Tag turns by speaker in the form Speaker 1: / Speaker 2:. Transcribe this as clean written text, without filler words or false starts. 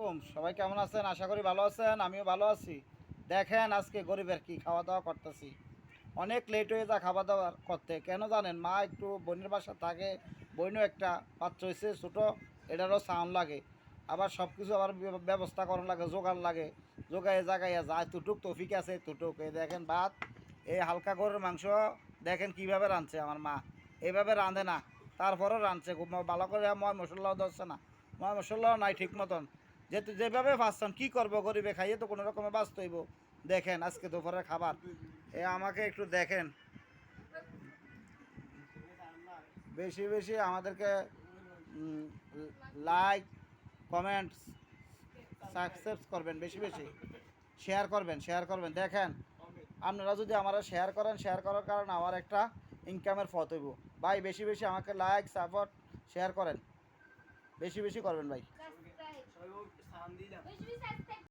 Speaker 1: আলাইকুম, সবাই কেমন আছেন? আশা করি ভালো আছেন, আমিও ভালো আছি। দেখেন আজকে গরিবের কি খাওয়া দাওয়া করতেছি। অনেক লেট হয়ে যায় খাওয়া দাওয়া করতে, কেন জানেন? মা একটু বোনের বাসা থাকে, বোনও একটা বাচ্চা হয়েছে ছোটো, এটারও সাউন্ড লাগে। আবার সব কিছু আবার ব্যবস্থা করার লাগে, জোগাড় লাগে, জোগাইয়ে জাগাইয়া যায় তুটুক তফিক আছে তুটুক। এই দেখেন ভাত, এই হালকা গরুর মাংস দেখেন কীভাবে রাঁধছে আমার মা। এইভাবে রাঁধে না, তারপরও রাঁধছে খুব ভালো করে, ময় মশলাও ধরছে না, ময় মশলাও নাই ঠিক মতন। যেহেতু যেভাবে বাঁচতাম কী করবো, গরিবে খাইয়ে তো কোনো রকমে বাঁচতে হইব। দেখেন আজকে দুপুরের খাবার, এ আমাকে একটু দেখেন। বেশি বেশি আমাদেরকে লাইক, কমেন্টস, সাবস্ক্রাইব করবেন, বেশি বেশি শেয়ার করবেন। দেখেন আপনারা যদি আমরা শেয়ার করার কারণে আমার একটা ইনকামের পথ হইব। ভাই বেশি বেশি আমাকে লাইক, সাপোর্ট, শেয়ার করেন, বেশি বেশি করবেন ভাই।